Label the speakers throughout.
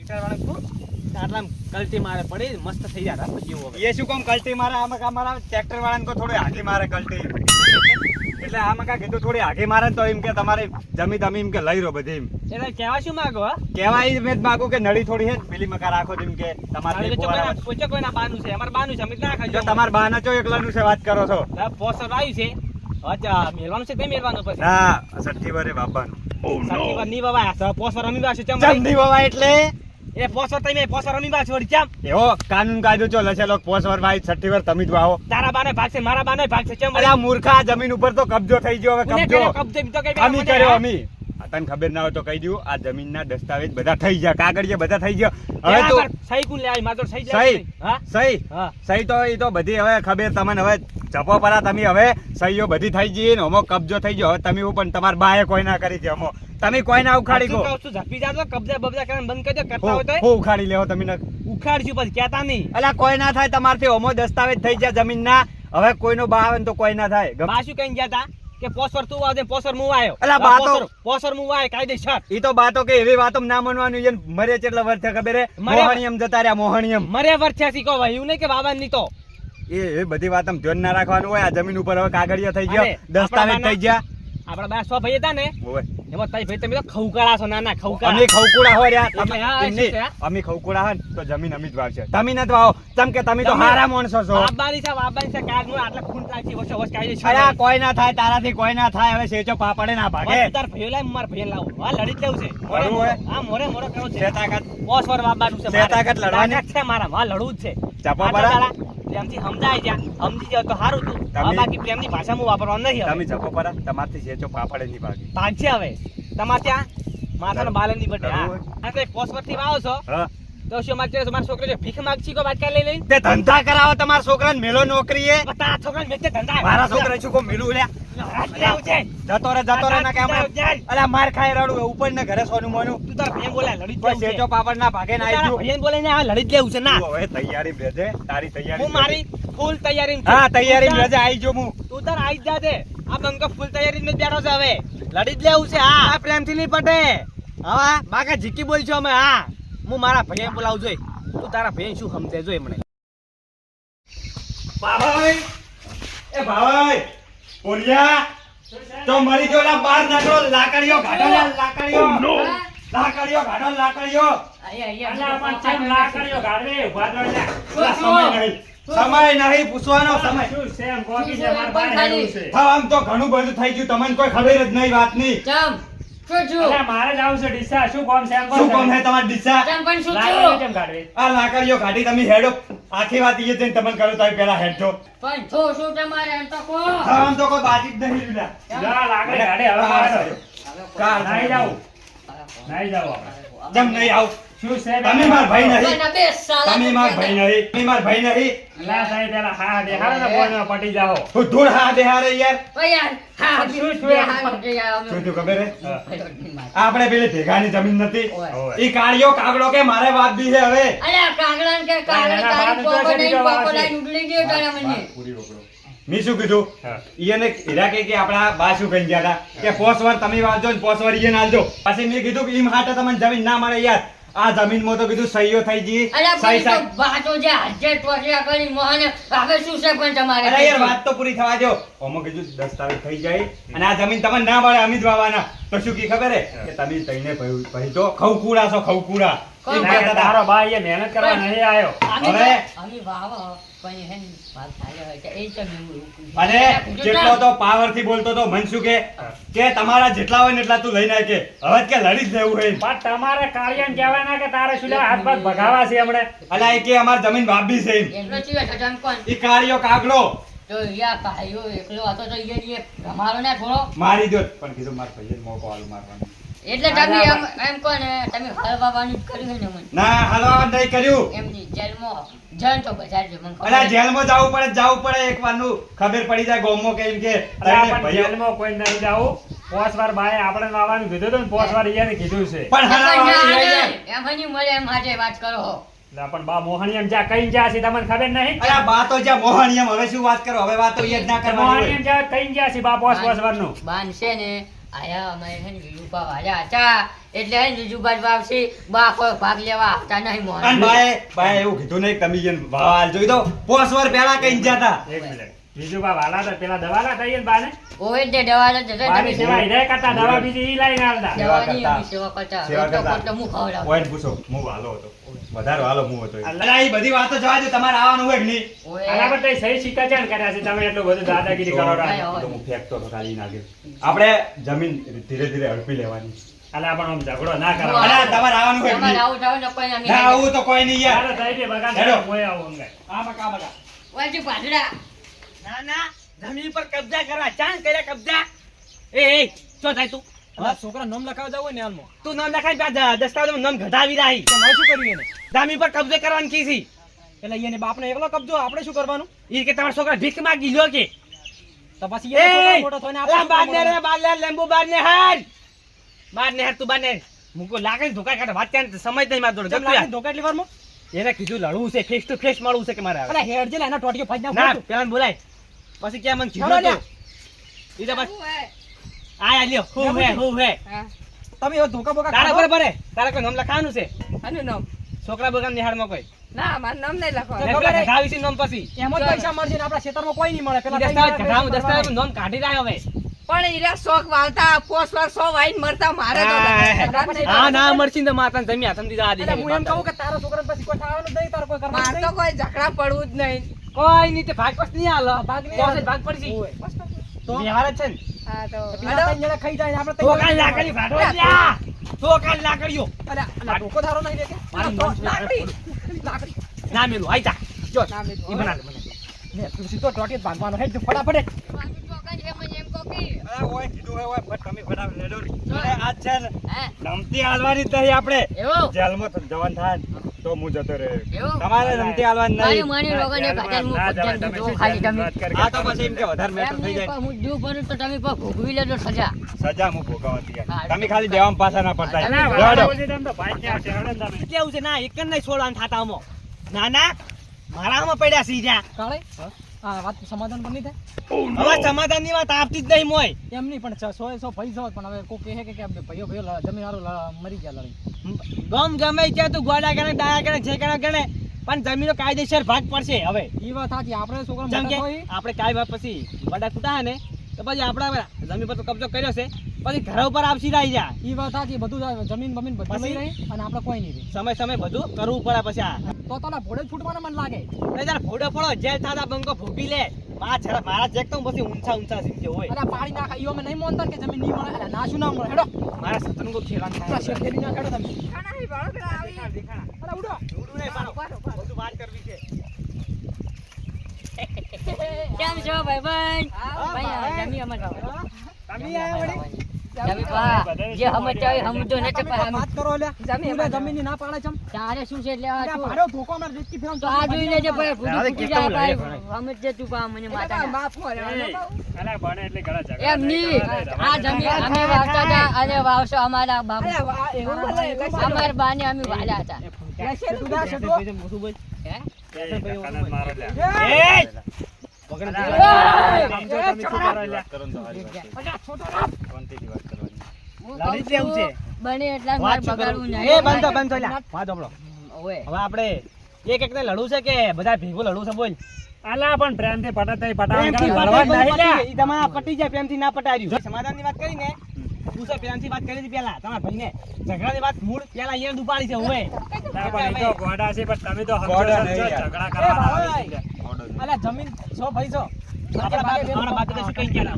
Speaker 1: Tractor વાળા કો આટલા કલ્ટી મારે પડી મસ્ત થઈ જાય પછી હવે
Speaker 2: એ શું કામ કલ્ટી મારે આમાં કા મારા ટ્રેક્ટર વાળાને કો થોડી આઘી મારે કલ્ટી એટલે આમાં કા કીધું થોડી આઘી મારે તો એમ કે તમારે જમી તમે એમ કે લઈ રહો બધી એમ
Speaker 1: એટલે કહેવા શું માંગો હા
Speaker 2: કહેવાય મેં માંગુ કે નળી થોડી હે પેલી મકા રાખો જેમ કે તમારે
Speaker 1: પોચો કોઈના બાનું છે અમાર બાનું છે અમે ના ખાજો
Speaker 2: જો તમાર બાના ચો એકલાનું છે વાત કરો છો
Speaker 1: પોસર આવ્યું છે અચ્છા મેલવાનું છે તે મેલવાનું પછી
Speaker 2: ના સઠ્ઠી વરે બાબાનું
Speaker 1: સાચી વાત ની બાબા પોસર રમીવા છે ચમ
Speaker 2: ચંદી બાબા એટલે
Speaker 1: એ પોસર તમે પોસર રમીવા છો વળી ચમ
Speaker 2: એવો કાનૂન કાયદો ચો લખેલો 5 વર ભાઈ 60 વર તમે જ વાવો
Speaker 1: તારા બાને ભાગ છે મારા બાને ભાગ છે ચમ
Speaker 2: અરે આ મૂર્ખા જમીન ઉપર તો કબજો થઈ ગયો હવે કબજો
Speaker 1: તો કઈ
Speaker 2: અમી કર્યો અમી તને ખબર ના હોય તો કહી દઉં આ જમીનના દસ્તાવેજ બધા થઈ ગયા કાગળિયા બધા થઈ ગયા હવે તો
Speaker 1: સહી કોણ લે આવી માતો સહી
Speaker 2: સહી
Speaker 1: હા
Speaker 2: સહી
Speaker 1: હા
Speaker 2: સહી તો એ તો બધી હવે ખબર તમને હવે જપો પરા તમે હવે સહીઓ બધી થઈ ગઈ ને અમો કબજો થઈ ગયો હવે તમે પણ તમાર બાએ કોઈ ના કરી છે અમો તમે કોઈ ના ઉખાડી ગો
Speaker 1: તું ઝપી જાતો કબજા બબજા કરવાનું બંધ કરજો કરતા હોય તો
Speaker 2: હું ઉખાડી લેવો તમે
Speaker 1: ઉખાડશું પછી કહેતા નહીં
Speaker 2: અલા કોઈ ના થાય તમારથી અમો દસ્તાવેજ થઈ ગયા જમીનના હવે કોઈનો બા આવે ને તો કોઈ ના થાય
Speaker 1: બા શું કઈ ગયા તા કે પોસર તું આવજે પોસર હું આવ્યો
Speaker 2: અલા બા તો
Speaker 1: પોસર હું આવ્યો કાયદેસર
Speaker 2: ઈ તો બાતો કે એવી વાતો ના માનવાનું ઈ મરે કેટલા વર્ષ થયા ખબર હે મોહણીયમ જતા રહ્યા મોહણીયમ
Speaker 1: મરે વર્ષે શીખો ભાઈ એવું નહીં કે બાબા ની તો
Speaker 2: એ બધી વાત ધ્યાન ના રાખવાનું હોય આ જમીન ઉપર હવે કાગળિયા થઈ ગયા દસ્તાવેજ થઈ ગયા
Speaker 1: આપડા બે 100 ભાઈ હતા ને
Speaker 2: ઓય
Speaker 1: એમાં તઈ ભાઈ તમે તો ખવકાળા છો ના ખવકાળા
Speaker 2: અમે ખવકુડા હોય યાર
Speaker 1: એટલે હા
Speaker 2: અમે ખવકુડા હોય તો જમીન અમે જ વાવશે તમે ન વાવો તમ કે તમે તો હારા માણસો છો
Speaker 1: બાબાની છે કાગ નું આટલા ખૂન લાગી વચ્ચે વચ્ચે કાઈ છે
Speaker 2: અરે કોઈ ના થાય તારાથી કોઈ ના થાય હવે સેચો પાપડે ના ભાગે
Speaker 1: તાર ભાઈ લાવ માર ભાઈ લાવ હા લડી જ લેવું છે હા મોરે કરો છે
Speaker 2: તાકાત
Speaker 1: પોસવર બાબાનું છે
Speaker 2: તાકાત લડવાની
Speaker 1: છે મારા હા લડવું જ છે
Speaker 2: ચાપા પરા
Speaker 1: પ્રેમથી સમજાય જા સમજી જાવ તો સારું તું બાકી પ્રેમની ભાષામાં વાપરવાનું નથી
Speaker 2: તમે જપો પરા તમારથી સેચો પાપડે ની ભાગે
Speaker 1: ભાગ છે હવે તમારે ત્યાં માથાનો બાલ ની બટે હા એટલે પોસવર થી વાવો છો તો શું મારા છોકરો છે ભીખ માંગછી કો બાટકા લઈ લઈ
Speaker 2: તે ધંધા કરાવો તમારા છોકરાને મેલો નોકરી એ
Speaker 1: તારા છોકરાને મેચે ધંધા
Speaker 2: મારા છોકરા શું કો મેલું લ્યા જતો રે ના કે અલા માર ખાઈ રડું ઉપર ને ઘરે સોનું મોનું
Speaker 1: તું તાર ભાઈ બોલા લડી જ
Speaker 2: સેચો પાપડ ના ભાગે ના આવજો
Speaker 1: ભાઈ બોલે ને આ લડી જ લેવું છે ના
Speaker 2: હવે તૈયારી બેજે તારી તૈયારી
Speaker 1: હું મારી ફૂલ તૈયારી
Speaker 2: હા તૈયારી બેજે આવી જો હું
Speaker 1: તું તાર આવી જા દે આ બંકો ફૂલ તૈયારી માં બેઠો છે હવે લડી જ લેવું છે હા પ્રેમથી નહીં પટે હા બાકા જીકી બોલ છો અમે હા હું મારા ભાઈ બોલાવું જોઈ તું તારા ભાઈ શું સમજે જોઈ મને
Speaker 2: ભાઈ એ ભાઈ પોલિયા તો મરી ગયો લા બાર નાખો લાકડીઓ ગાડો લાકડીઓ લાકડીઓ ગાડો લાકડીઓ સમય નહીં પૂછવાનો સમય આમ તો ઘણું બધું થઈ ગયું તમને કોઈ ખબર જ નહીં વાત ની
Speaker 3: મારે જ આવશે ડીસા શું કોમ છે
Speaker 2: શું કોમ હે તમાર ડીસા આ લાકડીઓ ગાડી તમે હેડો આખી વાત ઈ જઈને તમને કરો તમે પેલા હેડજો
Speaker 3: પણ છો શું તમારે એમ તો કો
Speaker 2: આમ તો કોઈ બાજી જ નહીં લીધા
Speaker 3: જા લાકડી ગાડે હવે મારો
Speaker 2: કા
Speaker 3: નહીં જાવ
Speaker 2: જમ નહીં આવ
Speaker 3: શું છે
Speaker 2: તમે માર ભાઈ નહીં
Speaker 3: ના બે સાલા
Speaker 2: તમે માર ભાઈ નહીં તમે માર ભાઈ નહીં
Speaker 3: લા સાહેબ પેલા હા દેખાડો ને બોલનો પટી જાઓ
Speaker 2: હું ધૂળ હા દેહારે યાર
Speaker 3: ઓ યાર હા શું
Speaker 2: શું તું ખબર હે આપણે પેલી ભેગાની જમીન નથી ઈ કાળિયો કાગડો કે મારે વાત બી છે હવે
Speaker 3: અલ્યા કાગડાન કે કાગડી તારી પોકો નહીં પોકો લાઈ ઉડલી ગયો તારા મને
Speaker 2: મી શું કીધું ઈને હીરા કે આપડા બા શું કહી ગયા હતા કે 5 વાર તમે વાંચો ને 5 વાર ઈને આલજો પછી મેં કીધું કે ઈમ હાટે તમને જમીન ના મળે યાર આ જમીન માં તો કીધું સહીઓ થઈ ગઈ
Speaker 3: સહી તો વાતો જે હાજર ટોટિયા કરી મોહને હવે શું છે પણ તમારે
Speaker 2: અરે યાર વાત તો પૂરી થવા દો ઓમો કીધું દસ્તાવેજ થઈ જાય અને આ જમીન તમને ના મળે અમિત વાવાના તો શું કી ખબર હે કે તમે તઈને ભાઈ તો ખવકુડા છો ખવકુડા
Speaker 3: તારો ભાઈ એ મહેનત કરવા નહીં આયો
Speaker 2: હવે
Speaker 3: અમે વાવ પણ હે વાત થાય હોય કે એ તમે
Speaker 2: અને જેટલો તો પાવર થી બોલતો તો મન શું કે તમારા જેટલા હોય ને એટલા તું લઈને કે હવે કે લડી જ લેવું હોય
Speaker 3: પણ તમારે કાળિયાને કહેવાય ના કે તારે શું હાથ પગ ભગાવા છે હમણે
Speaker 2: અલા એ કે અમાર જમીન વાપી છે
Speaker 3: એટલો ચીવે છે જમ કોણ
Speaker 2: ઈ કાળિયો કાગડો
Speaker 3: તો યા ભાઈઓ એકલો હતો તો ઈ તમારો ને થોડો
Speaker 2: મારી દો પણ કીધું માર ભાઈએ મોકો હાલ મારવાનો
Speaker 3: એટલે તમે એમ કોને તમે હલવાવાનું કર્યું ને મને
Speaker 2: ના હલવા નહીં કર્યું
Speaker 3: એમની જેલમાં જન તો બજારજો મને
Speaker 2: અલા જેલમાં જાવું પડે એક વારનું ખબર પડી જાય ગોમો કે એમ કે
Speaker 3: જેલમાં કોઈ નહીં જાવું 5 વાર બાએ આપણે લાવવાનું કીધું તો 5 વાર ઈયાને કીધું છે
Speaker 2: પણ હલાવાનું
Speaker 3: એમ હની મળે એમ આજે વાત કરો
Speaker 4: પણ બા મોહણીયમ જા કઈ જા છે તમને ખબર નહીં?
Speaker 2: અરે બા તો જા મોહણીયમ હવે શું વાત કરો હવે વાતો ઈ જ ના કરવાની
Speaker 4: મોહણીયમ જા કઈ જા છે બા પોસ વર્ષનું
Speaker 3: બાન છે ને
Speaker 5: આયા અમે છે ને વિજુબા વાળા હતા એટલે હે ને વિજુબા જ વાવશે બા કોઈ ભાગ લેવા આવતા નહીં મોહન
Speaker 2: અને બાએ એવું કીધું નહીં કે તમે ઈયન ભાવ હાલ જોઈ દો પોસ વર પહેલા કઈ ગયા હતા
Speaker 3: એક મિનિટ બીજું બા વાલા તો પેલા દવા ના થઈએ બાને
Speaker 5: ઓય તે દવા જ જતો
Speaker 3: બાની સેવા હિદાય કરતા દવા બીજી ઈ લઈને આવતા
Speaker 5: દવાની
Speaker 2: કરતા.
Speaker 5: અમે સેવા કરતા
Speaker 2: સેવા
Speaker 5: રોટલો
Speaker 2: કરતા.
Speaker 5: બોટલો હું ખવડાવું
Speaker 2: ઓય પૂછો હું વાલો હતો વધારે વાલો હું હતો અલા એ બધી વાતો જવા દો તમારે આવવાનું હોય કે નહીં
Speaker 3: આના પર તઈ સહી સિક્કા ચાણ કર્યા છે તમે એટલું બધું દાદાગીરી કરો
Speaker 5: ભાઈ,
Speaker 2: તો હું ફેંકતો હતો ખાલી નાખી આપણે જમીન ધીરે ધીરે હડપી લેવાની
Speaker 3: અલા પણ આમ ઝઘડો ના કરો
Speaker 2: અલા તમારે આવવાનું હોય કે
Speaker 5: તમારે
Speaker 2: નહીં
Speaker 5: આવું જાવ ને કોઈ અમે
Speaker 2: ના આવું તો કોઈ નહીં યાર
Speaker 3: ચાલો તઈ બે બગાડ
Speaker 2: હેડો.
Speaker 3: મોય આવું અંગે
Speaker 2: આ બકા બકા
Speaker 5: વાજી પાછડા
Speaker 1: ના ના જમીન પર કબજા કરવા ચાણ કર્યા કબજા એ ચો થાય તું
Speaker 6: છોકરા નામ લખાવ જાવ ને હાલમાં
Speaker 1: તું નામ લખાઈ દસ્તાવેજમાં નામ ઘટાવી રાહી
Speaker 6: તો મારે શું કર્યું એને
Speaker 1: જમીન પર કબજે કરવાની કીધી
Speaker 6: એટલે એને બાપને એકલો કબજો આપણે શું કરવાનું
Speaker 1: ઈ કે તમારા છોકરા ભીખ માંગી લ્યો કે
Speaker 6: તો પછી એ છોકરા મોટો થઈને આપણે શું
Speaker 1: બાર ને
Speaker 6: કરવાનું?
Speaker 1: રે બાર ને લેંબુ બાર ને હાર બાર ને હાર તું બાર ને મુકો લાગે ધોકા કાઢે વાત ત્યાં સમય નહીં માર જોડે
Speaker 6: જેમ લાગે ધોકા એટલી વારમાં?
Speaker 1: એને કીધું લડવું છે ફેસ ટુ ફેસ મળવું છે કે મારે
Speaker 6: અલા હેડ જે એના ટોટિયો ફાડી
Speaker 1: ના
Speaker 6: નાખો
Speaker 1: પેલા બોલાય પછી ક્યાં મને
Speaker 6: ચાલો
Speaker 1: કીધું
Speaker 6: લ્યા.
Speaker 1: તું ઈ તો બસ આયા લ્યો હું હે
Speaker 6: તમે એવો ધોકા બોકા
Speaker 1: તારા
Speaker 6: ખાધો?
Speaker 1: બરાબર તારા કોઈ નામ લખાવાનું છે
Speaker 7: આનું નામ
Speaker 1: છોકરા બગામ નિહાળમાં કોઈ
Speaker 7: ના મારું નામ નહીં લખવાનું
Speaker 6: તો ખબર હે?
Speaker 1: ઘટાવી છે નામ પછી
Speaker 6: એમ જ પૈસા મળશે ને આપણા ખેતરમાં કોઈ નહીં મળે પેલા
Speaker 1: ઈ દસ્તાવેજ ઘટાવું દસ્તાવેજ નામ કાઢી રહ્યા હવે
Speaker 7: પણ ઈરા શોખ વાવતા પોસ વાર 100 વાઈન મરતા મારે તો નામ નહીં
Speaker 1: હા ના મળશે ને માતા જમ્યા તમને જવા દે
Speaker 6: એટલે હું એમ કહું કે તારા છોકરાને પછી કોઈ થવાનું જ નહીં, તારે કોઈ કરવાનું
Speaker 7: મારે
Speaker 6: જ
Speaker 7: તો
Speaker 6: નહીં.
Speaker 7: કોઈ ઝઘડા પડવું જ નહીં
Speaker 1: કોઈ નહીં તે ભાગ પાસ નહીં હાલ
Speaker 6: ભાગ નહીં
Speaker 1: તો
Speaker 6: હાલે.
Speaker 1: ભાગ પડશે
Speaker 6: ઓય. તો
Speaker 1: વ્યવહાર જ છે ને
Speaker 7: હા તો
Speaker 6: પેલા
Speaker 7: હડો.
Speaker 6: ત્રણ જણા ખાઈ જાય ને આપણે
Speaker 1: તો કાલ લાકડી ભાડો લ્યા તો કાલ લાકડીઓ
Speaker 6: અલા ધોકો થારો નહીં દેખે
Speaker 1: મારી
Speaker 6: તો
Speaker 1: મન
Speaker 6: લાકડી લાકડી
Speaker 1: ના મેલું આઈ જા જો
Speaker 7: ના મેલું.
Speaker 1: ઈ બના દે
Speaker 6: ને તું સીધો ટોટિયો જ બાંધવાનો હેડ ફટાફટ
Speaker 2: અલા ઓય કીધું હોય ઓય પણ તમે ફટાફટ લેડો અરે આજ છે ને
Speaker 5: હે
Speaker 2: નમતી હાલવાની જ નહીં આપણે
Speaker 5: એવું
Speaker 2: જેલમાં તો જવાન થાય ને તો હું જતો રહે
Speaker 5: એવું?
Speaker 2: તમારે નમતી હાલવાની
Speaker 5: મારી
Speaker 2: નહીં
Speaker 5: માની લોકોને ઘાટાને હું
Speaker 3: ના જવાય,
Speaker 5: પોતાને
Speaker 3: તમે
Speaker 5: જો
Speaker 3: શું
Speaker 5: ખાલી
Speaker 3: જેલની
Speaker 5: તમે
Speaker 3: વાત કરી?
Speaker 2: આ તો પછી એમ કે વધારે મેટર
Speaker 5: એમ
Speaker 2: થઈ
Speaker 5: નહીં,
Speaker 2: જાય
Speaker 5: પણ હું દૂર ભરું તો તમે પણ ભોગવી લેજો સજા
Speaker 2: સજા હું ભોગવવાની
Speaker 5: હા,
Speaker 2: યાર. તમે ખાલી દેવામાં પાછા ના પડતા
Speaker 5: તમે
Speaker 3: ના,
Speaker 2: લેડો.
Speaker 3: વાલા બોલી તમે તો ભાઈ ક્યાં છે? હળો ને તમે.
Speaker 1: કેવું છે ના એક જ નહીં છોડવાનું થાતા અમો ના ના મારા આમાં પડ્યા સી જા
Speaker 6: કાળે હા વાત સમાધાન પણ નહીં થાય
Speaker 1: હવે સમાધાનની વાત આપતી જ નહીં મોય
Speaker 6: એમ નહીં પણ 100 ભાઈ છો પણ હવે કોઈ કહે કે ભાઈઓ જમીન વાળો મરી ગયા લડી
Speaker 1: ગમ ગમે ત્યાં તું ગોડા ગણે ડાયા ગણે જે ગણે ગણે પણ જમીનો કાયદેસર ભાગ પડશે હવે
Speaker 6: એ વાત સાચી આપણે છોકરા
Speaker 1: જેમ કે
Speaker 6: મોટા થઈ
Speaker 1: આપણે કાંઈ વાત પછી બડા કૂટા ને તો પછી આપણે જમીન પર તો કબજો કર્યો છે પછી ઘર ઉપર આપસી રહી જા
Speaker 6: એ વાત સાચી બધું જમીન બમીન બધું લઈ રહી અને આપણે કોઈ નહીં રહી
Speaker 1: સમય સમય બધું કરવું પડે પછી આ
Speaker 6: તો તને ભોળે જ છૂટવાના મને લાગે
Speaker 1: એટલે તારે ફોડો ફોડો જેલ થાતા બંકો ભોગી લે મારા ચેક તો પછી ઊંચા સીધે હોય
Speaker 6: અરે પાડી નાખા ઈઓ અમે નહીં માનતા કે જમીન નહીં મળે અરે ના શું ના મળે હેડો
Speaker 1: મારા સતન કો ખેલાન
Speaker 6: આપણા
Speaker 1: થાય
Speaker 6: શેર ખેલી ના હેડો તમે
Speaker 7: ખાના હી ભાળો પેલા આવી.
Speaker 6: અરે ઉડો
Speaker 1: ઉડું નહીં પાડો બધું વાત કરવી છે
Speaker 5: કેમ છો ભાઈ ભાઈ
Speaker 7: હા,
Speaker 5: ભાઈ જમી અમાર
Speaker 1: તમે આયા વળી
Speaker 5: જમી પા જે સમજતા હોય સમજો ને તો પા
Speaker 6: વાત કરો લે
Speaker 7: જમીન
Speaker 6: જમીન જમીન ના પાડે ચમ
Speaker 5: તારે શું છે એટલે આ
Speaker 6: અરે
Speaker 5: શું?
Speaker 6: ભાડો ધોકો અમાર રીતથી ફેરમ
Speaker 5: તો આ જોઈ લેજે ભાઈ ફૂટી
Speaker 1: હવે
Speaker 5: ફૂટી
Speaker 1: કેટલું
Speaker 5: જાય
Speaker 1: લડે
Speaker 5: ભાઈ સમજજે તું પા મને
Speaker 7: એટલે
Speaker 5: માતા
Speaker 7: તારા બાપ હોય, આનો
Speaker 3: એ,
Speaker 7: કહું.
Speaker 3: અલા ભણે એટલે ઘણા ઝઘડા
Speaker 5: એમ
Speaker 3: થાય,
Speaker 5: નહીં
Speaker 3: ઘણા
Speaker 5: આ જમીન અમે વાવતા હતા અને વાવશો અમારા બાપ
Speaker 7: અરે વાહ, એવું ભલે, લસણ.
Speaker 5: અમાર બાને અમે વાલ્યા હતા
Speaker 6: શેઠું દા શેઠું
Speaker 5: હે
Speaker 3: એ કાકાને જ મારો લ્યા.
Speaker 1: એ
Speaker 3: અલા, સમજો તમે શું કરો લ્યા?
Speaker 2: શાંતિથી વાત કરવાની.
Speaker 5: હું
Speaker 1: લડી જ
Speaker 5: કહું
Speaker 1: લેવું છે.
Speaker 5: છું, બને એટલા જ માર
Speaker 1: વાત શું
Speaker 5: બગાડવું
Speaker 1: કરું?
Speaker 5: નહીં
Speaker 1: એ બંધો બંધો લ્યા વાત સાંભળો
Speaker 5: ઓય
Speaker 1: હવે આપણે એક એકને લડવું છે કે બધા ભેગું લડવું છે બોલ
Speaker 3: અલા પણ પ્રેમથી પટાતા પટાવા
Speaker 1: પ્રેમથી
Speaker 3: કરે,
Speaker 1: વાત
Speaker 3: લડવા જ
Speaker 1: કરી,
Speaker 3: નહીં લ્યા.
Speaker 1: ઈ તમારા પટી જાય પ્રેમથી ના પટાર્યું સમાધાનની વાત કરીને તું છે પ્રેમથી વાત કરી હતી પેલા તમારા ભાઈને ઝઘડાની વાત મૂળ પેલા અહીંયા દુપાડી છે હવે
Speaker 3: ના, પણ એ તો ગોડા છે, પણ તમે તો સમજો
Speaker 2: ગોડા
Speaker 3: છો,
Speaker 2: નહીં યાર.
Speaker 3: ઝઘડા
Speaker 6: એ
Speaker 3: કરવાના
Speaker 6: ભાઈ.
Speaker 3: આવે છે.
Speaker 6: અલા જમીન છો ભાઈ છો
Speaker 1: આપણા બાપ શું કહી ગયા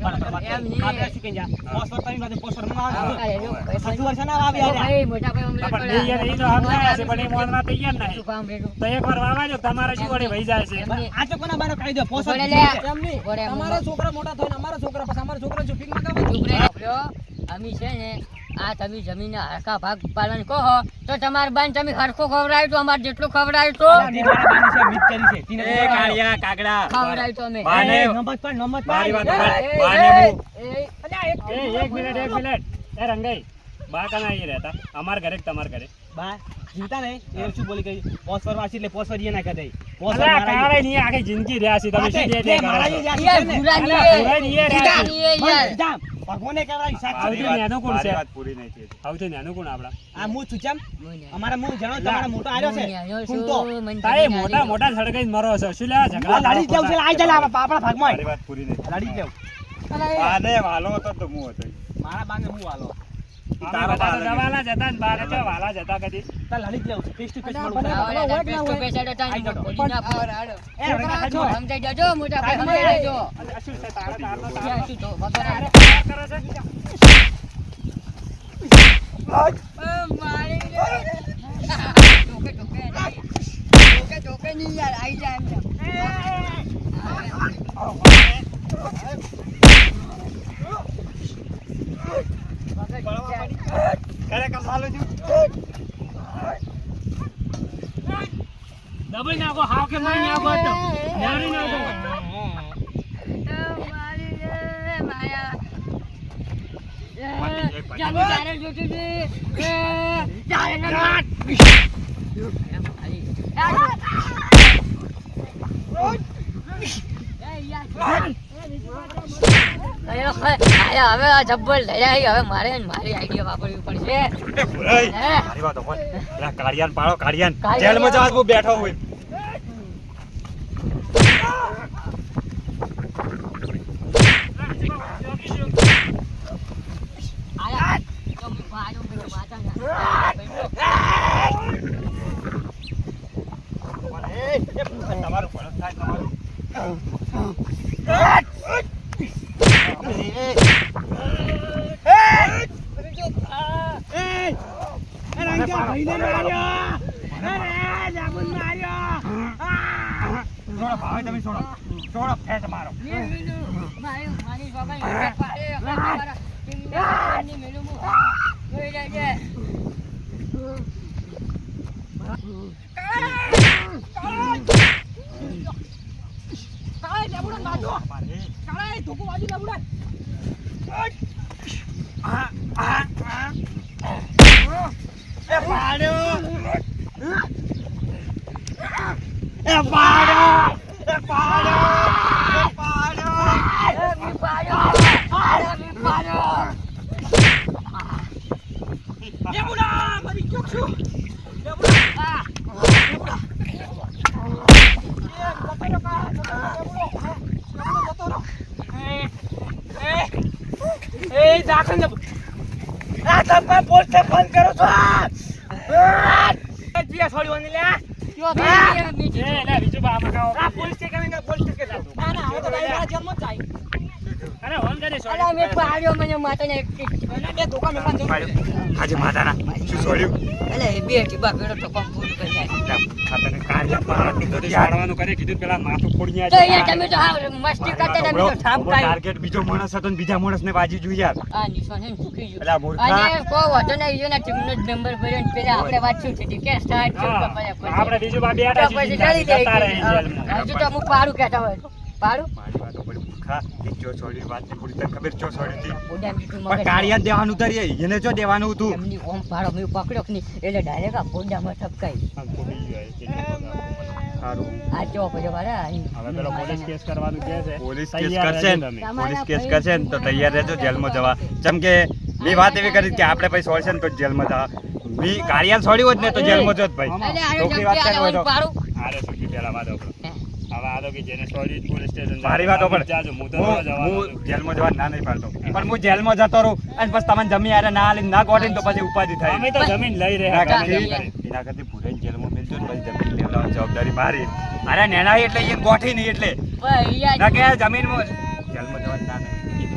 Speaker 5: એમ નહીં.
Speaker 1: આપણે શું કહી ગયા પોસ્ટર તમે બાજુ પોસ્ટર માં
Speaker 5: આ એ જો ભાઈ
Speaker 1: સાચું વર્ષ ના આવી
Speaker 5: ઓ
Speaker 1: આવ્યા
Speaker 5: ભાઈ મોટા ભાઈ અમને
Speaker 3: પણ
Speaker 5: થોડા-
Speaker 3: નહીં યાર, એ તો સમજાયા છે, પણ એ મોનવા તૈયાર નહીં.
Speaker 5: શું કામ રેડું?
Speaker 3: તો એકવાર વાવા જો, તમારે શું વળી વહી જાય છે.
Speaker 5: એમની-
Speaker 1: આ તો કોના બાનો કાઢી દો પોસ્ટર
Speaker 5: ઉભો રે લે.
Speaker 6: એમ નહીં
Speaker 5: ગોળે
Speaker 6: તમારા છોકરા મોટા થઈને અમારા છોકરા પછી અમારા છોકરા જો ભીખ માંગવા
Speaker 5: ચૂપ રહી લ્યો. અમે છે ને આ તમે જમીન હરખા ભાગ પાડવાનું કહો તો તમારે બાન તમે હરખો ખવડાવ્યું તો અમારે જેટલું ખવડાવ્યું તો
Speaker 1: તી મારા બાની છે મિત કરી છે તીને
Speaker 2: એ કાળિયા કાગડા
Speaker 5: ખવડાવ્યું તો અમે
Speaker 2: બાને
Speaker 1: નંબર પર નંબર
Speaker 2: મારી વાત
Speaker 1: પર
Speaker 2: સાંભળ. બાને હું
Speaker 3: એક મિનિટ એક મિનિટ એ રંગાઈ બા કના અહીં રહેતા અમારા ઘરે કે તમારા ઘરે
Speaker 1: બા જીવતા નહીં એ શું બોલી ગઈ પોસ્ટર વાસી એટલે પોસ્ટર એ ના કહે પોસ્ટર
Speaker 3: અલા,
Speaker 1: મારા
Speaker 3: કાળે નહીં, આખી જિંદગી રહ્યા છે તમે શું જે તે કરો છો?
Speaker 5: યાર ભૂરા નહીં એ.
Speaker 3: ભૂરા નહીં એ રહ્યા છે.
Speaker 5: ભૂરા નહીં એ યાર.
Speaker 1: ભગવાને કહેવાય સાચું.
Speaker 3: આવતી નેનો કોણ છે?
Speaker 2: મારી વાત પૂરી નહીં થઈ.
Speaker 3: આવતી નેનો કોણ આપડા?
Speaker 1: આ હું છું ચમ
Speaker 5: હું ને-
Speaker 1: અમારા હું જાણો તમારા મોટો આવ્યો છે
Speaker 5: હું ન્યાનો છું,
Speaker 1: ફૂંટો.
Speaker 5: મને
Speaker 3: તારે
Speaker 5: જમીન
Speaker 3: મોટા
Speaker 5: આલી.
Speaker 3: મોટા સળગાઈને મરો છો. શું લેવા
Speaker 1: આ
Speaker 3: ઝઘડા
Speaker 1: લડી જ લેવું છે આઈ જાય આપણા ભાગમાં
Speaker 2: મારી વાત પૂરી નહીં થઈ.
Speaker 1: લડી જ લેવું.
Speaker 2: બાને વાલો હતો તો હું હતો.
Speaker 1: મારા બાને હું વાલો
Speaker 3: અમે
Speaker 2: તારો
Speaker 3: બધા તો
Speaker 2: બાલ
Speaker 3: વાલા જતા ને બારે તો વાલા જતા કદી.
Speaker 1: તાર લડી જ લેવું છે ફેસ ટુ ફેસ મળવું છે.
Speaker 5: આવડે તાર face to face હેડો તાર
Speaker 1: આઈ જાઓ.
Speaker 5: બોડી ના ફોડ.
Speaker 1: એ રંગા ખાજો.
Speaker 5: સમજાઈ જજો મોટા ભાઈ, સમજાઈ જજો.
Speaker 3: શું છે તારે તારનો
Speaker 5: ત્યાં શું તો વગર આ-
Speaker 3: કરે છે?
Speaker 5: ટોકે ટોકે ટોકે ટોકે નહીં યાર, આઈ જા એમ જા.
Speaker 2: ખરેખર સાલો છું.
Speaker 3: ડબલ નાખો, હાવ કે મારી નાખો તો. ન્યારી નાખો.
Speaker 5: જાનું તારે જોતું છે. તારે ના. હવે આ જબ્બર લડ્યા હવે મારે મારી આઈડિયા વાપરવી પડશે.
Speaker 2: એ ભુરાઈ,
Speaker 5: હે?
Speaker 2: મારી વાત ઓપન. પેલા કાળિયાને પાડો, કાળિયાને.
Speaker 5: કાળિયાને?
Speaker 2: જેલમાં જવા હું બેઠો હોય.
Speaker 5: આયા. તો હું મારું બધું વાંચા ના.
Speaker 2: તમારું ભલું થાય, તમારું. છોડો, ભાવે તમે છોડો. છોડો, ફેંસ મારો.
Speaker 5: મારી બાબા પાડે મારા ટીમની મેલું હું જોઈ લેજે.
Speaker 1: એ દાખલ ને આ તમે પોસ્ટ ફોન કરો છો એ જીયા છોડ્યો ને લે
Speaker 5: કયો ભાઈ બીજું
Speaker 3: એ લે, બીજું બા મગાવો.
Speaker 1: આ પોલીસ સ્ટેશન ને પોલીસ સ્ટેશન ના ના હવે તો ડાયરેક્ટ જેલમાં જ જાય
Speaker 3: અરે ઓન કરી છોડી.
Speaker 5: અલા મેં પાડ્યો મને માતાને એક
Speaker 1: એના બે ધોકા મેં
Speaker 2: પાડ્યો. આજે માતાના. શું છોડ્યું?
Speaker 5: અલે એ બે ટીબા પેલો તો પંપ ફૂલ કરી જાય.
Speaker 2: ખાતાને કાળિયા પાડો.
Speaker 3: બધું સાડવાનું કરે કીધું પેલા માથું ફોડી
Speaker 5: તો અહીંયા તમે તો હા મસ્તી કરતા તમે તો ઠાપ કાઢી.
Speaker 2: ટાર્ગેટ બીજો માણસ હતો ને બીજા માણસને બાજી જોઈ યાર.
Speaker 5: આ નિશાન હે ને ચૂકી ગયું.
Speaker 2: અલા મૂર્ખા.
Speaker 5: અને કો વાંધો નહીં, ઈયોના ટીમનો જ મેમ્બર ભર્યો ને પેલા આપણે વાતચીત થઈ કે સ્ટાર્ટ થયું કે પછી
Speaker 3: આપણે બીજું બા બેઠા
Speaker 5: તો પછી
Speaker 3: છીએ,
Speaker 5: ચડી
Speaker 3: જતા રહે
Speaker 5: જાય.
Speaker 3: જેલમાં.
Speaker 5: હજુ તો અમુક પાડું કહેતા હોય પાડું
Speaker 2: મારી વાતો બધી મૂર્ખા. એક ચો છોડી વાત ની પૂરી તને ખબર ચો છોડી હતી.
Speaker 5: ઉડામ જીતું
Speaker 2: પણ
Speaker 5: મગજ
Speaker 2: કાળિયા દેવાનું તરીએ એને જો દેવાનું હતું.
Speaker 5: એમની ઓમ પાડો મેં પકડ્યો કે નહીં એટલે ડાયરેક્ટ આ પોડામાં ઠપકાઈ.
Speaker 3: આમ ફૂટી ગયું હોય.
Speaker 2: સારું.
Speaker 5: આ ચો પછી મારા
Speaker 3: હવે પેલો પોલીસ કેસ કરવાનું કહે છે.
Speaker 2: પોલીસ કેસ
Speaker 3: તૈયાર
Speaker 2: કરશે
Speaker 3: રહેજો
Speaker 2: ને
Speaker 3: તમે.
Speaker 2: પોલીસ કેસ કરશે ને તો તૈયાર રહેજો જેલમાં જવા. જેમ કે મેં વાત એવી કરી કે આપણે પછી છોડશે ને તો જેલમાં જવા. મેં કાળિયા છોડ્યું હોત ને તો જેલમાં જોત ભાઈ.
Speaker 5: અરે આયો
Speaker 2: છોકરી વાત
Speaker 5: જપ્તી
Speaker 2: કરવી હોય
Speaker 5: આલે
Speaker 2: તો.
Speaker 5: પાડું
Speaker 3: આરે સુખી પેલા વાત આપણો. હવે આ તો કે જેને છોડી પોલીસ સ્ટેશન
Speaker 2: મારી વાત ઉપર
Speaker 3: જાજો, હું તો ન જવાનો
Speaker 2: હું
Speaker 3: છું.
Speaker 2: જેલમાં જવા ના નહીં પાડતો પણ હું જેલમાં જતો રહું અને પછી તમને જમી આરે ના આલી ના ગોઠીને તો પછી ઉપાધિ થાય.
Speaker 3: અમે તો જમીન લઈ
Speaker 2: એના
Speaker 3: રહ્યા
Speaker 2: કરતી
Speaker 3: ગમે તેમ કરી.
Speaker 2: એના કરતી ભૂરાઈને જેલમાં મેલજો ને પછી જમીન લેવડાવવાની જવાબદારી મારી. અરે નેના એટલે એને ગોઠી નહીં એટલે
Speaker 5: ભાઈ યાર
Speaker 2: ના કે જમીનમાં જેલમાં જવા ના નહીં.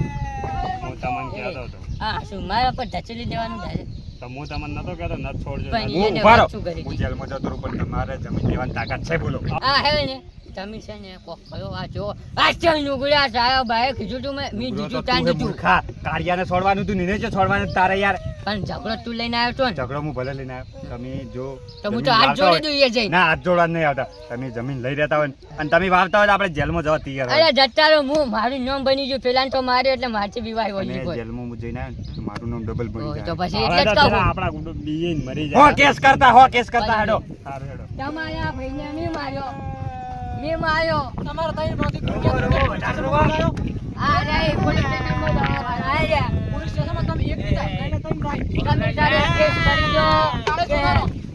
Speaker 3: હું તમને કહેતો હતો.
Speaker 5: હા શું મારા પર ધચેલી દેવાનું થાય
Speaker 3: તો હું તમને નતો કહેતો નત છોડજો.
Speaker 5: પણ
Speaker 2: હું
Speaker 5: એને
Speaker 2: ઉભા રહો.
Speaker 5: વાત શું કરી
Speaker 2: હું જેલમાં જતો રહું પણ તમારે જમીન લેવાની તાકાત છે બોલો.
Speaker 5: આ હે ને તમે છે ને કોક કયો આ જો આ ચલ નુગડ્યા સાહેબ ભાઈ કીધું તું મેં
Speaker 2: તો
Speaker 5: જીતું
Speaker 2: તું
Speaker 5: તાન
Speaker 2: હે
Speaker 5: જીતું
Speaker 2: મૂર્ખા. કાળિયાને છોડવાનું તું નીને છોડવાનું તારે યાર.
Speaker 5: પણ ઝઘડો તું લઈને આવ્યો તો ને
Speaker 2: ઝઘડો હું ભલે લઈને આવ્યો. તમે જો
Speaker 5: તો હું
Speaker 2: જમીન
Speaker 5: તો હાથ
Speaker 2: વાવતા
Speaker 5: જોડી
Speaker 2: હોય-
Speaker 5: દઉં એ જઈને
Speaker 2: ના હાથ જોડવા નહીં આવતા. તમે જમીન લઈ રહેતા હોય ને અને તમે વાવતા હોય તો આપણે જેલમાં જવા તૈયાર હોય.
Speaker 5: અરે જતા રહો હું મારું નામ બની ગયું પેલા તો માર્યો એટલે મારથી વિવાહ
Speaker 2: અને
Speaker 5: હોય
Speaker 2: જેલમાં હું જઈને આવ્યો ને તો મારું નામ ડબલ બની
Speaker 5: તો
Speaker 2: જાય.
Speaker 5: પછી
Speaker 3: હવે
Speaker 5: એટલે
Speaker 3: તો
Speaker 5: જ
Speaker 3: પેલા
Speaker 5: કહું
Speaker 3: આપણા ગુંડો બીએ ને મરી
Speaker 2: હો
Speaker 3: જાય.
Speaker 2: કેસ કરતા હેડો.
Speaker 3: સારું હેડો.
Speaker 5: તમારા ભાઈને મેં માર્યો તમારા ત્રણ અરે પોલીસ સ્ટેશનમાં જવાનું આયા
Speaker 6: પોલીસ સ્ટેશનમાં તમે એક બીજા એને તઈ રાઈ
Speaker 5: તમે તારે કેસ કરી દો કે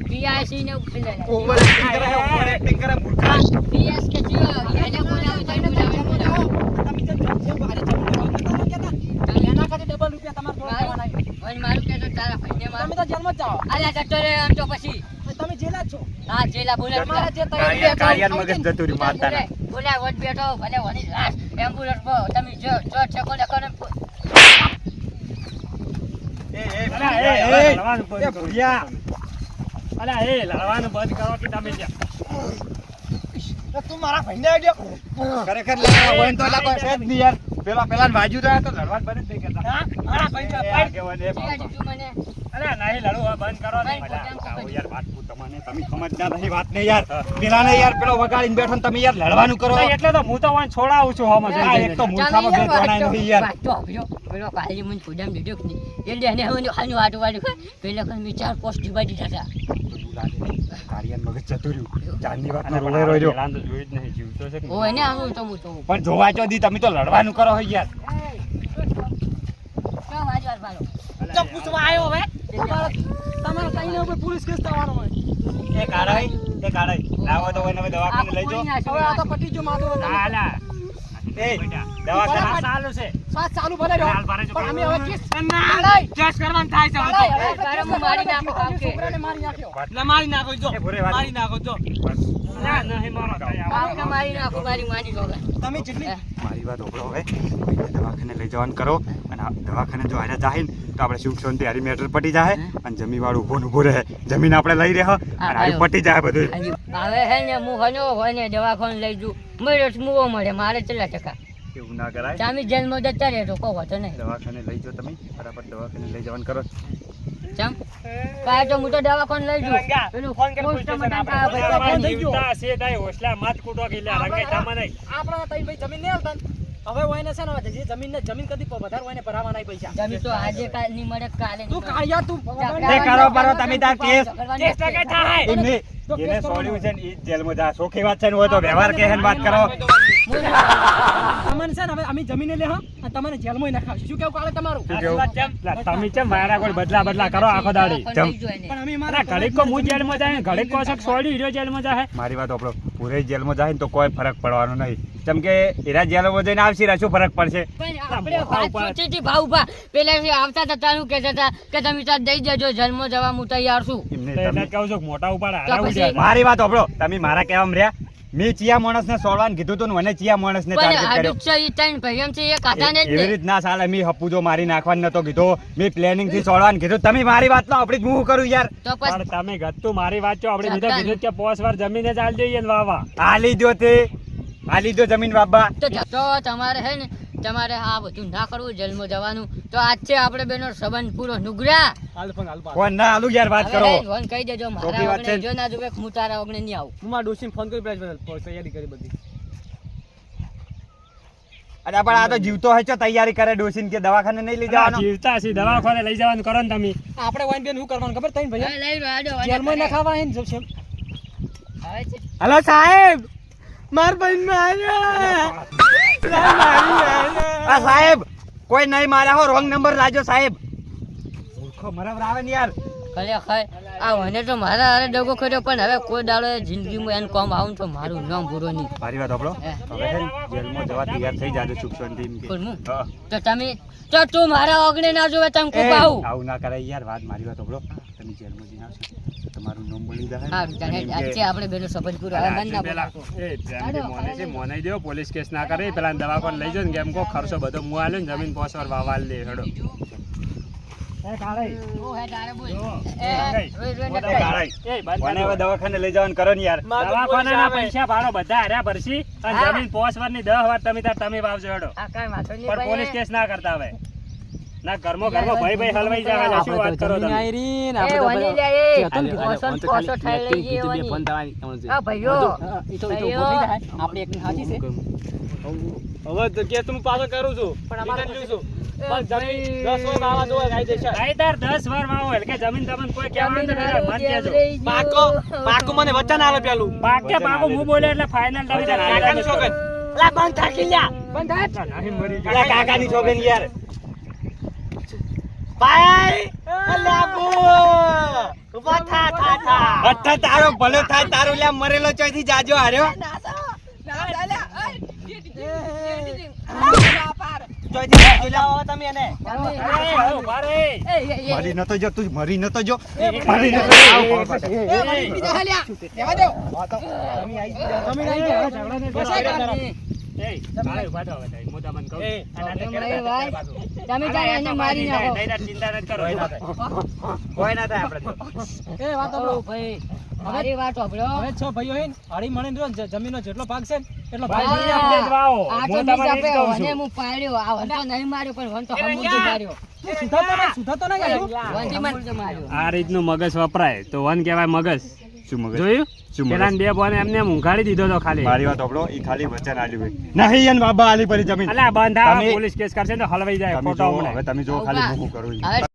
Speaker 5: પીઆઈસી ને ઉકેલે
Speaker 2: ઓવર એક્ટિંગ કરે છે, ઓવર એક્ટિંગ કરે મૂર્ખા.
Speaker 5: પીએસ કે જીઓ એને બોલાવો તઈ બોલાવો
Speaker 6: તમે જે જજ છે ભારે જમીન લેવાનું કેતા એના ખાતે ડબલ રૂપિયા તમારે જોડે દેવાના
Speaker 5: ઓય મારું કે તો તારા ભાઈને
Speaker 6: તમે
Speaker 5: માર
Speaker 6: તો જેલમાં જ જાઓ
Speaker 5: આલા જતો રે આમ તો પછી
Speaker 6: તમે જેલા જ છો
Speaker 5: હા જેલા બોલે
Speaker 6: તમારા જે
Speaker 2: કાળિયાન મગજ જતું રહ્યું મારતા ના.
Speaker 5: બોલા વોટ બેઠો ભલે વની લાશ એમ્બ્યુલન્સ પર તમે જો છકો લખો ને
Speaker 3: અલા, એ, લડવાનું બંધ
Speaker 2: એ
Speaker 3: કરો.
Speaker 2: ભૂરિયા.
Speaker 3: અલા, એ લડવાનું બંધ કરો કે તમે ત્યાં.
Speaker 6: તું મારા ભાઈને આઈડિયો
Speaker 2: ખરેખર લેવા હોય ને તો એલા કોઈ છે જ નહીં યાર. પેલાને વાજ્યું તો આ તો લડવા જ બંધ જ નહીં કરતા.
Speaker 6: મારા ભાઈ
Speaker 2: એ આગેવાન, એ
Speaker 5: પીઆઈ જીતું મને
Speaker 3: અલા, નહીં લડવું, હવે બંધ કરો ને.
Speaker 5: ભાઈ,
Speaker 3: અલા,
Speaker 5: પોતાનું
Speaker 3: આવો યાર વાત પૂછ તમને.
Speaker 2: તમે સમજતા નહીં વાતને યાર. પેલાને યાર પેલો વગાડીને બેઠો ને તમે યાર લડવાનું કરો.
Speaker 3: તો એટલે તો હું તો વાંચ છોડાવું છું હમણાં
Speaker 2: આ
Speaker 3: જઈને.
Speaker 2: એક તો મૂર્ખામાં બે જણાય નહીં યાર.
Speaker 5: વાત તો આવ્યો પેલો કાલી મને છોડામ દીધો કે નહીં એટલે એને હું આનું આટું વાળું પેલા કોઈ વિચાર પોસ્ટ ડિવાઈ દીધા હતા
Speaker 2: કાળિયાન મગજ જતું રહ્યું. જાનની વાતનો
Speaker 3: અલા,
Speaker 2: રોળે રોળ્યો.
Speaker 3: પેલાને તો જોયું જ નહીં, જીવતો છે કે
Speaker 5: ઓ એને આવું તો હું તો
Speaker 2: પણ જોવા જો દી તમે તો લડવાનું કરો હો યાર.
Speaker 5: ક્યાં વાજવાર પાડો
Speaker 6: તો પૂછવા આવ્યો હવે તમારા તાઈને ઉપર પોલીસ કેસ થવાનો હોય
Speaker 2: એ કાઢાઈ, એ કાઢાઈ. લાવો તો એને હવે દવાખાને લઈ જાઓ.
Speaker 6: હવે આ તો પટી જો માતો
Speaker 3: ના, અલા,
Speaker 2: એ દવાખાને
Speaker 3: આ ચાલુ છે.
Speaker 6: સાત ચાલુ ભરે રહ્યો
Speaker 3: હાલ ભરે જો.
Speaker 6: પણ અમે હવે કેસ
Speaker 1: કેસ કરવાનું થાય છે હવે તો.
Speaker 5: તારે હું મારી નાખું કામ કે
Speaker 6: છોકરાને મારી નાખ્યો
Speaker 1: ના, મારી નાખો જો,
Speaker 2: એ ભૂરે વાત.
Speaker 1: મારી નાખો જો.
Speaker 3: ના, નહીં મારો ભાઈ, આવો.
Speaker 5: કામ કે મારી નાખું મારી માની જોગે
Speaker 6: તમે જેટલી
Speaker 2: મારી વાત સાંભળો હવે. દવાખાને લઈ જવાનું કરો અને આ દવાખાને જો હારે જાય ને તો આપણે સુખ શાંતિ હારી મેટર પટી જાય અને જમીન વાળું ઊભો ને ઊભો રહે. જમીન આપણે લઈ રહે અને હારી પટી જાય બધું.
Speaker 5: હવે હે ને હું હનો હોય ને દવાખાને લઈ જઉં મળ્યો તો મુવો મળે મારે ચલા ટકા
Speaker 2: એવું ના કરાય.
Speaker 5: ચામી જેલમાં જતા રહે તો કહો તો નહીં
Speaker 2: દવાખાને લઈ જાઓ તમે. બરાબર દવાખાને લઈ જવાનું કરો.
Speaker 5: ચમ કાય તો હું તો દવાખાને લઈ જઉં પેલું
Speaker 1: ફોન કર
Speaker 5: પોસ્ટ
Speaker 1: પોલીસ
Speaker 5: માં
Speaker 1: સ્ટેશન
Speaker 5: ટાંકા
Speaker 3: અમારા
Speaker 5: ભાઈ
Speaker 3: જીવતા છે તાય હોસલા મત કૂટો કે લે રંગાઈ તામાં નહીં.
Speaker 6: આપણા તઈ ભાઈ જમીન નહીં આવતા હવે ઓયને છે ને જે જમીન ને જમીન કદી વધારે ઓયને ભરાવા નહીં પૈસા
Speaker 5: જમી તો આજે કાલ ની મળે કાલે
Speaker 6: તું કાળિયા તું
Speaker 2: એ કરો પરો તમે તાર કેસ.
Speaker 5: કેસ
Speaker 1: તો કઈ થાય.
Speaker 2: એમને એને સોલ્યુશન ઈ જ જેલમાં જા. સોખી વાત છે ને હોય તો વ્યવહાર કહે ને વાત કરો.
Speaker 6: તમને છે ને હવે અમે જમીને લે હા અને તમને જેલમાં નખાવશું શું કેવું કાલે તમારું
Speaker 2: શું કેવું?
Speaker 3: લા, તમે ચમ મારા કોઈ બદલા કરો આખો દાડી.
Speaker 6: પણ અમે
Speaker 3: અલા,
Speaker 6: મારા
Speaker 3: ઘડીક કો હું જેલમાં જાય ઘડીક કો શક સોડી હીરો જેલમાં જાય.
Speaker 2: મારી વાત આપણો પૂરે જેલમાં જાય ને તો કોઈ ફરક પડવાનો નહીં. જેમ કે એરા જેલમાં જઈને આવશે રા શું ફરક પડશે?
Speaker 5: પણ આપણે વાત સોચી હતી ભાવ ભા પેલા આવતા હતા તારું કહેતા હતા કે તમે તાર દઈ દેજો જન્મ જવા હું તૈયાર છું
Speaker 2: એમને
Speaker 3: તો
Speaker 2: તમે
Speaker 3: એટલે કહું છું કે મોટા ઉપાડા
Speaker 5: તો
Speaker 3: હારા
Speaker 5: પછી-
Speaker 3: ઉડ્યા.
Speaker 2: મારી વાત સાંભળો. તમે મારા કહેવામાં રહ્યા. મેં ચિયા માણસને સોડવાનું કીધું હતું ને મને ચિયા માણસને
Speaker 5: પણ
Speaker 2: ટાર્ગેટ કર્યો.
Speaker 5: આદિત્ય ઈ ત્રણ ભાઈઓમાંથી એક હતા ને જ
Speaker 2: એવી
Speaker 5: ને.
Speaker 2: રીત ના ચાલે. મેં હપુજો મારી નાખવાનું નતો કીધો. મેં પ્લેનિંગ થી સોડવાનું કીધું. તમે મારી વાત નો આપડી જ હું કરું યાર.
Speaker 5: તો પછી
Speaker 3: પણ તમે ગત્તુ મારી વાત છો આપણે બીજા કીધું કે પોસ વાર જમીને ચાલ દઈએ ને વાવા.
Speaker 2: આ લીધો તે આ લીધો જમીન બાબા.
Speaker 5: તો તમારે હે ને તમારે આ બધું ના કરવું જેલમાં જવાનું તો આજ છે આપણે બેનો સંબંધ પૂરો નુગરા
Speaker 1: હાલ ફોન, હાલ ફોન.
Speaker 2: કોણ ના આલું યાર વાત
Speaker 5: હવે
Speaker 2: કરો.
Speaker 5: હે, વન કહી દેજો
Speaker 2: ખોટી
Speaker 5: મારા
Speaker 2: વાત
Speaker 5: વગણે
Speaker 2: છે.
Speaker 5: જો ના જોવે હું તારા વગણે નહીં આવું
Speaker 1: હું મારા ડોશીને ફોન કરી તૈયારી કરી બધી.
Speaker 2: અરે પણ આ તો જીવતો હોય છે તૈયારી કરે ડોસીને કે દવાખાને નહીં લઈ
Speaker 3: અલા,
Speaker 2: જવાનો.
Speaker 3: જીવતા છે દવાખાને લઈ જવાનું કરો ને તમે.
Speaker 6: આપણે ઓયન બેન શું કરવાનું ખબર તઈને ભાઈ
Speaker 5: હવે લઈ લો, આડો, આડો,
Speaker 6: જેલમાં
Speaker 5: આડો.
Speaker 6: નખાવા હે ને છે
Speaker 5: હવે છે.
Speaker 1: હલો સાહેબ, માર ભાઈ માર્યા.
Speaker 2: આ સાહેબ કોઈ નહીં માર્યા હો. રોંગ નંબર લાજો સાહેબ. મૂર્ખો મરવર આવે ને યાર.
Speaker 5: ખરેખર આ મને તો મારા હારે દગો કર્યો પણ હવે કોઈ દાડો જિંદગીમાં એને કોમ આવું તો મારું નામ પૂરો નહીં
Speaker 2: મારી વાત સાંભળો.
Speaker 5: હે.
Speaker 2: હવે છે ને જેલમાં જવા તૈયાર થઈ જાજો સુખ શાંતિ એમ કે.
Speaker 5: પણ હું?
Speaker 2: હા.
Speaker 5: તો તમે તો તું મારા વગણે ના જોવે તમે કોક આવું
Speaker 2: આવું ના કરાય યાર. વાત મારી વાત સાંભળો. તમે જેલમાં જઈને આવશો તમારું નામ બોલી જાય.
Speaker 5: હા વિચાર આજે આપણે બેનો સંબંધ પૂરો હવે મન ના
Speaker 3: પેલા
Speaker 5: બોલાવતો.
Speaker 3: એ પ્રેમથી મોને છે મોનાઈ દેવો પોલીસ કેસ ના કરે પેલા દવાખાને લઈ જાઓ ને કેમ કો ખર્ચો બધો હું આલ્યો ને જમીન પોસવાર વાવાલ લે હેડો. એ કાળાઈ.
Speaker 5: ઓ હે તારે બોલ
Speaker 3: જો,
Speaker 5: એ
Speaker 3: કઈ?
Speaker 5: રોઈ રોઈ
Speaker 3: મોટા
Speaker 5: ને
Speaker 2: કાળાઈ.
Speaker 3: એ બંધ
Speaker 2: કોને
Speaker 3: કરી
Speaker 2: હવે
Speaker 3: દો.
Speaker 2: દવાખાને લઈ જવાનું કરો ને યાર.
Speaker 3: દવાખાનાના પૈસા ભાડો બધા હાર્યા ભરશી અને
Speaker 5: હા.
Speaker 3: જમીન પોસવારની 10 વાર તમે વાવજો હેડો.
Speaker 5: આ કાંઈ વાંધો નહીં
Speaker 3: પણ પોલીસ
Speaker 5: ભાઈ.
Speaker 3: કેસ ના કરતા હવે ના ઘરમાં ભાઈ હલવાઈ જાય શું વાત કરો તમે.
Speaker 5: એ વની લે એ પોસન પોસો થઈ લઈ ગઈ વની. આ ભાઈઓ
Speaker 6: આપણે એકની સાચી છે
Speaker 1: હવે તો કે તું પાછો કરું છું
Speaker 6: પણ અમારે
Speaker 1: રિટર્ન લઉં છું. પણ જમીન 10 વાર આવા જોવા કાયદેસર.
Speaker 3: કાયદાર 10 વાર વાવો એટલે કે જમીન તમને કોઈ કહેવાનું
Speaker 5: જમીન
Speaker 3: નથી
Speaker 5: હારું
Speaker 3: મત કહેજો.
Speaker 5: દેવ લઈ ગયો.
Speaker 1: પાકો મને વચન આલે પેલું.
Speaker 3: પાકે પાકો હું બોલ્યો એટલે ફાઇનલ તમે
Speaker 1: કાકાનું શું કર? લા બંધ થાકી લ્યા
Speaker 6: બંધ થાય
Speaker 3: નહીં મરી ગયો.
Speaker 2: અલા કાકાની છોકરી યાર
Speaker 1: ભાઈ લાગુ ઉભા થા
Speaker 2: અઠ્ઠા તારો ભલો થાય તારો લ્યા મરેલો ચોથી જાજો હાર્યો ચોથી જાજો લ્યા
Speaker 1: તમે એને
Speaker 2: મરી નતો જો તું મરી નતો જો મરી નતો આવ
Speaker 3: એ, ભાઈ, ઊભા થા હવે તારી. હું તમને કહું.
Speaker 1: એ,
Speaker 3: આના
Speaker 5: તમે
Speaker 3: કરતા
Speaker 5: ભાઈ,
Speaker 3: પાછું.
Speaker 5: તમે તારે એને મારી નાખો
Speaker 3: નહીં, નહીં, ચિંતા નથી કરો.
Speaker 2: કોઈ ના થાય આપણે
Speaker 6: એ વાત
Speaker 5: ઓ
Speaker 6: સાંભળો.
Speaker 5: ભાઈ મારી વાત સાંભળો
Speaker 6: હવે 6 ભાઈઓ હે ને, હળી મળીને રહ્યો ને, જમીનનો જેટલો ભાગ છે ને એટલો ભાગ
Speaker 3: ભાઈ,
Speaker 6: લઈ
Speaker 3: આપણે જ વાવો.
Speaker 5: આ તો
Speaker 3: હું તમને
Speaker 5: બીજા
Speaker 3: એ જ કહું
Speaker 5: વને
Speaker 3: છું.
Speaker 5: હું પાડ્યો આ વન તો નહીં માર્યો પણ વન તો હમુરજો માર્યો
Speaker 6: સુધાતો ના યાર.
Speaker 5: વન હમુરજો માર્યો
Speaker 3: આ રીતનું મગજ વપરાય તો વન કહેવાય મગજ.
Speaker 2: શું મગજ
Speaker 3: જોયું?
Speaker 2: શું મગજ?
Speaker 3: પેલા બે બોને એમને એમ ઊંઘાડી દીધો તો ખાલી.
Speaker 2: મારી વાત સાંભળો ઈ ખાલી વચન આલ્યું હોય નહીં એન બાબા આલી પરી જમીન
Speaker 3: અલા બંધા
Speaker 2: તમે-
Speaker 3: પોલીસ કેસ કરશે ને તો હલવાઈ જાય
Speaker 2: તમે
Speaker 3: ફોટો
Speaker 2: જો
Speaker 3: હમણાં.
Speaker 2: હવે તમે જો ખાલી હું કરું ઈ.
Speaker 5: હવે